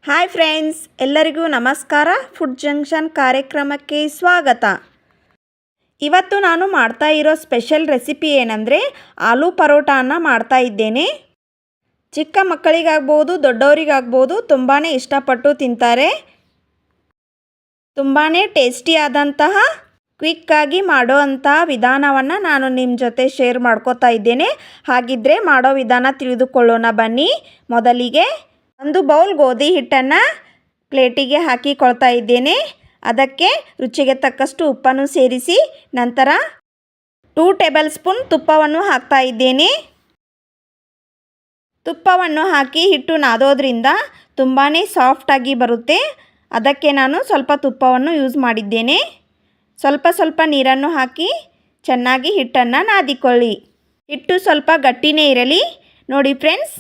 Hi friends, ಎಲ್ಲರಿಗೂ ನಮಸ್ಕಾರ. Food junction ಕಾರ್ಯಕ್ರಮಕ್ಕೆ ಸ್ವಾಗತ. ಇವತ್ತು ನಾನು ಮಾಡ್ತಾ ಇರೋ ಸ್ಪೆಷಲ್ ರೆಸಿಪಿ ಏನಂದರೆ ಆಲೂ ಪರೋಟಾನ ಮಾಡ್ತಾ ಇದ್ದೇನೆ. ಚಿಕ್ಕ ಮಕ್ಕಳಿಗಾಗ್ಬೋದು, ದೊಡ್ಡವರಿಗಾಗ್ಬೋದು ತುಂಬಾ ಇಷ್ಟಪಟ್ಟು ತಿಂತಾರೆ. ತುಂಬಾ ಟೇಸ್ಟಿಯಾದಂತಹ ಕ್ವಿಕ್ಕಾಗಿ ಮಾಡೋವಂತಹ ವಿಧಾನವನ್ನು ನಾನು ನಿಮ್ಮ ಜೊತೆ ಶೇರ್ ಮಾಡ್ಕೋತಾ ಇದ್ದೇನೆ. ಹಾಗಿದ್ದರೆ ಮಾಡೋ ವಿಧಾನ ತಿಳಿದುಕೊಳ್ಳೋಣ ಬನ್ನಿ. ಮೊದಲಿಗೆ ಒಂದು ಬೌಲ್ ಗೋಧಿ ಹಿಟ್ಟನ್ನು ಪ್ಲೇಟಿಗೆ ಹಾಕಿಕೊಳ್ತಾ ಇದ್ದೇನೆ. ಅದಕ್ಕೆ ರುಚಿಗೆ ತಕ್ಕಷ್ಟು ಉಪ್ಪನ್ನು ಸೇರಿಸಿ ನಂತರ 2 ಟೇಬಲ್ ಸ್ಪೂನ್ ತುಪ್ಪವನ್ನು ಹಾಕ್ತಾ ಇದ್ದೇನೆ. ತುಪ್ಪವನ್ನು ಹಾಕಿ ಹಿಟ್ಟು ನಾದೋದ್ರಿಂದ ತುಂಬಾ ಸಾಫ್ಟಾಗಿ ಬರುತ್ತೆ. ಅದಕ್ಕೆ ನಾನು ಸ್ವಲ್ಪ ತುಪ್ಪವನ್ನು ಯೂಸ್ ಮಾಡಿದ್ದೇನೆ. ಸ್ವಲ್ಪ ನೀರನ್ನು ಹಾಕಿ ಚೆನ್ನಾಗಿ ಹಿಟ್ಟನ್ನು ನಾದಿಕೊಳ್ಳಿ. ಹಿಟ್ಟು ಸ್ವಲ್ಪ ಗಟ್ಟಿನೇ ಇರಲಿ. ನೋಡಿ ಫ್ರೆಂಡ್ಸ್,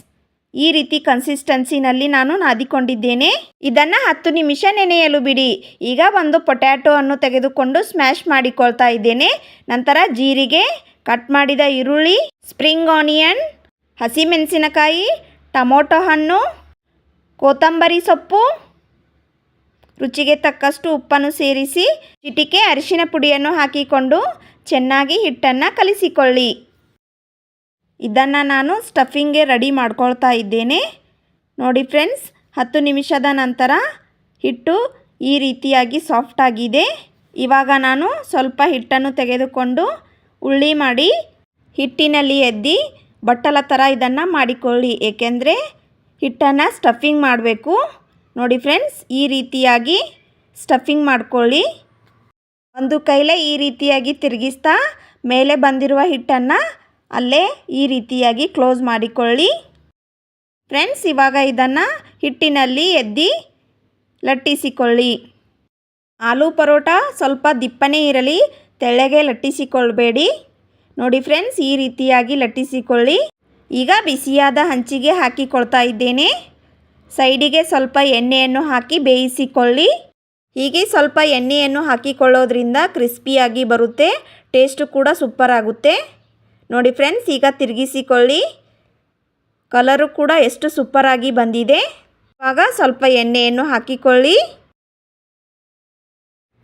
ಈ ರೀತಿ ಕನ್ಸಿಸ್ಟೆನ್ಸಿನಲ್ಲಿ ನಾನು ನಾದಿಕೊಂಡಿದ್ದೇನೆ. ಇದನ್ನು 10 ನಿಮಿಷ ನೆನೆಯಲು ಬಿಡಿ. ಈಗ ಒಂದು ಪೊಟ್ಯಾಟೋವನ್ನು ತೆಗೆದುಕೊಂಡು ಸ್ಮ್ಯಾಶ್ ಮಾಡಿಕೊಳ್ತಾ ಇದ್ದೇನೆ. ನಂತರ ಜೀರಿಗೆ, ಕಟ್ ಮಾಡಿದ ಈರುಳ್ಳಿ, ಸ್ಪ್ರಿಂಗ್ ಆನಿಯನ್, ಹಸಿಮೆಣಸಿನಕಾಯಿ, ಟೊಮೊಟೊ ಹಣ್ಣು, ಕೊತ್ತಂಬರಿ ಸೊಪ್ಪು, ರುಚಿಗೆ ತಕ್ಕಷ್ಟು ಉಪ್ಪನ್ನು ಸೇರಿಸಿ ಚಿಟಿಕೆ ಅರಿಶಿನ ಪುಡಿಯನ್ನು ಹಾಕಿಕೊಂಡು ಚೆನ್ನಾಗಿ ಹಿಟ್ಟನ್ನು ಕಲಿಸಿಕೊಳ್ಳಿ. ಇದನ್ನು ನಾನು ಸ್ಟಫಿಂಗ್ಗೆ ರೆಡಿ ಮಾಡ್ಕೊಳ್ತಾ ಇದ್ದೇನೆ. ನೋಡಿ ಫ್ರೆಂಡ್ಸ್, 10 ನಿಮಿಷದ ನಂತರ ಹಿಟ್ಟು ಈ ರೀತಿಯಾಗಿ ಸಾಫ್ಟಾಗಿದೆ. ಇವಾಗ ನಾನು ಸ್ವಲ್ಪ ಹಿಟ್ಟನ್ನು ತೆಗೆದುಕೊಂಡು ಉಳ್ಳಿ ಮಾಡಿ ಹಿಟ್ಟಿನಲ್ಲಿ ಎದ್ದಿ ಬಟ್ಟಲ ಥರ ಇದನ್ನು ಮಾಡಿಕೊಳ್ಳಿ. ಏಕೆಂದರೆ ಹಿಟ್ಟನ್ನು ಸ್ಟಫಿಂಗ್ ಮಾಡಬೇಕು. ನೋಡಿ ಫ್ರೆಂಡ್ಸ್, ಈ ರೀತಿಯಾಗಿ ಸ್ಟಫಿಂಗ್ ಮಾಡ್ಕೊಳ್ಳಿ. ಒಂದು ಕೈಲೇ ಈ ರೀತಿಯಾಗಿ ತಿರುಗಿಸ್ತಾ ಮೇಲೆ ಬಂದಿರುವ ಹಿಟ್ಟನ್ನು ಅಲ್ಲೇ ಈ ರೀತಿಯಾಗಿ ಕ್ಲೋಸ್ ಮಾಡಿಕೊಳ್ಳಿ. ಫ್ರೆಂಡ್ಸ್, ಇವಾಗ ಇದನ್ನು ಹಿಟ್ಟಿನಲ್ಲಿ ಎದ್ದಿ ಲಟ್ಟಿಸಿಕೊಳ್ಳಿ. ಆಲೂ ಪರೋಟ ಸ್ವಲ್ಪ ದಿಪ್ಪನೇ ಇರಲಿ, ತೆಳ್ಳಗೆ ಲಟ್ಟಿಸಿಕೊಳ್ಳಬೇಡಿ. ನೋಡಿ ಫ್ರೆಂಡ್ಸ್, ಈ ರೀತಿಯಾಗಿ ಲಟ್ಟಿಸಿಕೊಳ್ಳಿ. ಈಗ ಬಿಸಿಯಾದ ಹಂಚಿಗೆ ಹಾಕಿಕೊಳ್ತಾ ಇದ್ದೇನೆ. ಸೈಡಿಗೆ ಸ್ವಲ್ಪ ಎಣ್ಣೆಯನ್ನು ಹಾಕಿ ಬೇಯಿಸಿಕೊಳ್ಳಿ. ಹೀಗೆ ಸ್ವಲ್ಪ ಎಣ್ಣೆಯನ್ನು ಹಾಕಿಕೊಳ್ಳೋದ್ರಿಂದ ಕ್ರಿಸ್ಪಿಯಾಗಿ ಬರುತ್ತೆ, ಟೇಸ್ಟು ಕೂಡ ಸೂಪರ್ ಆಗುತ್ತೆ. ನೋಡಿ ಫ್ರೆಂಡ್ಸ್, ಈಗ ತಿರುಗಿಸಿಕೊಳ್ಳಿ. ಕಲರು ಕೂಡ ಎಷ್ಟು ಸೂಪರಾಗಿ ಬಂದಿದೆ. ಇವಾಗ ಸ್ವಲ್ಪ ಎಣ್ಣೆಯನ್ನು ಹಾಕಿಕೊಳ್ಳಿ.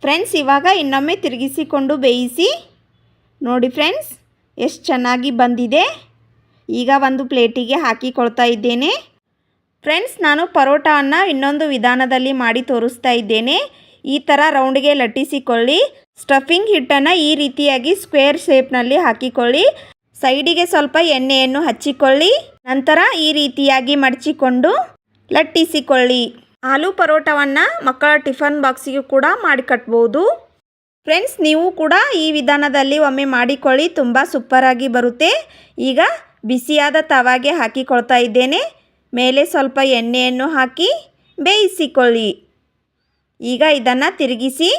ಫ್ರೆಂಡ್ಸ್, ಇವಾಗ ಇನ್ನೊಮ್ಮೆ ತಿರುಗಿಸಿಕೊಂಡು ಬೇಯಿಸಿ. ನೋಡಿ ಫ್ರೆಂಡ್ಸ್, ಎಷ್ಟು ಚೆನ್ನಾಗಿ ಬಂದಿದೆ. ಈಗ ಒಂದು ಪ್ಲೇಟಿಗೆ ಹಾಕಿಕೊಳ್ತಾ ಇದ್ದೇನೆ. ಫ್ರೆಂಡ್ಸ್, ನಾನು ಪರೋಟಾವನ್ನು ಇನ್ನೊಂದು ವಿಧಾನದಲ್ಲಿ ಮಾಡಿ ತೋರಿಸ್ತಾ ಇದ್ದೇನೆ. ಈ ಥರ ರೌಂಡ್ಗೆ ಲಟ್ಟಿಸಿಕೊಳ್ಳಿ. ಸ್ಟಫಿಂಗ್ ಹಿಟ್ಟನ್ನು ಈ ರೀತಿಯಾಗಿ ಸ್ಕ್ವೇರ್ ಶೇಪ್ನಲ್ಲಿ ಹಾಕಿಕೊಳ್ಳಿ. ಸೈಡಿಗೆ ಸ್ವಲ್ಪ ಎಣ್ಣೆಯನ್ನು ಹಚ್ಚಿಕೊಳ್ಳಿ. ನಂತರ ಈ ರೀತಿಯಾಗಿ ಮಡಚಿಕೊಂಡು ಲಟ್ಟಿಸಿಕೊಳ್ಳಿ. ಆಲೂ ಪರೋಟವನ್ನು ಮಕ್ಕಳ ಟಿಫನ್ ಬಾಕ್ಸಿಗೂ ಕೂಡ ಮಾಡಿ ಕಟ್ಬೋದು. ಫ್ರೆಂಡ್ಸ್, ನೀವು ಕೂಡ ಈ ವಿಧಾನದಲ್ಲಿ ಒಮ್ಮೆ ಮಾಡಿಕೊಳ್ಳಿ, ತುಂಬ ಸೂಪರಾಗಿ ಬರುತ್ತೆ. ಈಗ ಬಿಸಿಯಾದ ತವಾಗೆ ಹಾಕಿಕೊಳ್ತಾ ಇದ್ದೇನೆ. ಮೇಲೆ ಸ್ವಲ್ಪ ಎಣ್ಣೆಯನ್ನು ಹಾಕಿ ಬೇಯಿಸಿಕೊಳ್ಳಿ. ಈಗ ಇದನ್ನು ತಿರುಗಿಸಿ.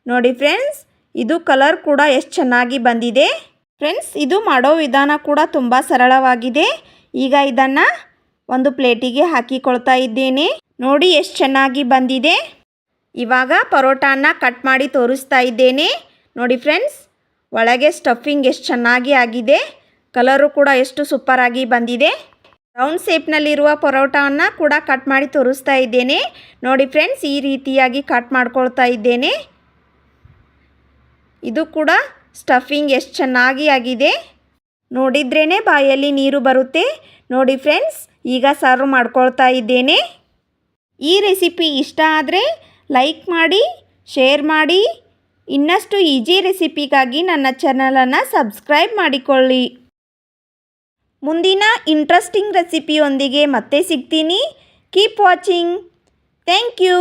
ನೋಡಿ ಫ್ರೆಂಡ್ಸ್, ಇದು ಕಲರ್ ಕೂಡ ಎಷ್ಟು ಚೆನ್ನಾಗಿ ಬಂದಿದೆ. ಫ್ರೆಂಡ್ಸ್, ಇದು ಮಾಡೋ ವಿಧಾನ ಕೂಡ ತುಂಬ ಸರಳವಾಗಿದೆ. ಈಗ ಇದನ್ನು ಒಂದು ಪ್ಲೇಟಿಗೆ ಹಾಕಿಕೊಳ್ತಾ ಇದ್ದೇನೆ. ನೋಡಿ ಎಷ್ಟು ಚೆನ್ನಾಗಿ ಬಂದಿದೆ. ಇವಾಗ ಪರೋಟಾನ ಕಟ್ ಮಾಡಿ ತೋರಿಸ್ತಾ ಇದ್ದೇನೆ. ನೋಡಿ ಫ್ರೆಂಡ್ಸ್, ಒಳಗೆ ಸ್ಟಫಿಂಗ್ ಎಷ್ಟು ಚೆನ್ನಾಗಿ ಆಗಿದೆ. ಕಲರು ಕೂಡ ಎಷ್ಟು ಸೂಪರಾಗಿ ಬಂದಿದೆ. ರೌಂಡ್ ಶೇಪ್ನಲ್ಲಿರುವ ಪರೋಟಾವನ್ನು ಕೂಡ ಕಟ್ ಮಾಡಿ ತೋರಿಸ್ತಾ ಇದ್ದೇನೆ. ನೋಡಿ ಫ್ರೆಂಡ್ಸ್, ಈ ರೀತಿಯಾಗಿ ಕಟ್ ಮಾಡ್ಕೊಳ್ತಾ ಇದ್ದೇನೆ. ಇದು ಕೂಡ ಸ್ಟಫಿಂಗ್ ಎಷ್ಟು ಚೆನ್ನಾಗಿ ಆಗಿದೆ. ನೋಡಿದ್ರೇ ಬಾಯಲ್ಲಿ ನೀರು ಬರುತ್ತೆ. ನೋಡಿ ಫ್ರೆಂಡ್ಸ್, ಈಗ ಸರ್ವ್ ಮಾಡ್ಕೊಳ್ತಾ ಇದ್ದೇನೆ. ಈ ರೆಸಿಪಿ ಇಷ್ಟ ಆದರೆ ಲೈಕ್ ಮಾಡಿ, ಶೇರ್ ಮಾಡಿ. ಇನ್ನಷ್ಟು ಈಜಿ ರೆಸಿಪಿಗಾಗಿ ನನ್ನ ಚಾನಲನ್ನು ಸಬ್ಸ್ಕ್ರೈಬ್ ಮಾಡಿಕೊಳ್ಳಿ. ಮುಂದಿನ ಇಂಟ್ರೆಸ್ಟಿಂಗ್ ರೆಸಿಪಿಯೊಂದಿಗೆ ಮತ್ತೆ ಸಿಗ್ತೀನಿ. Keep watching. Thank you.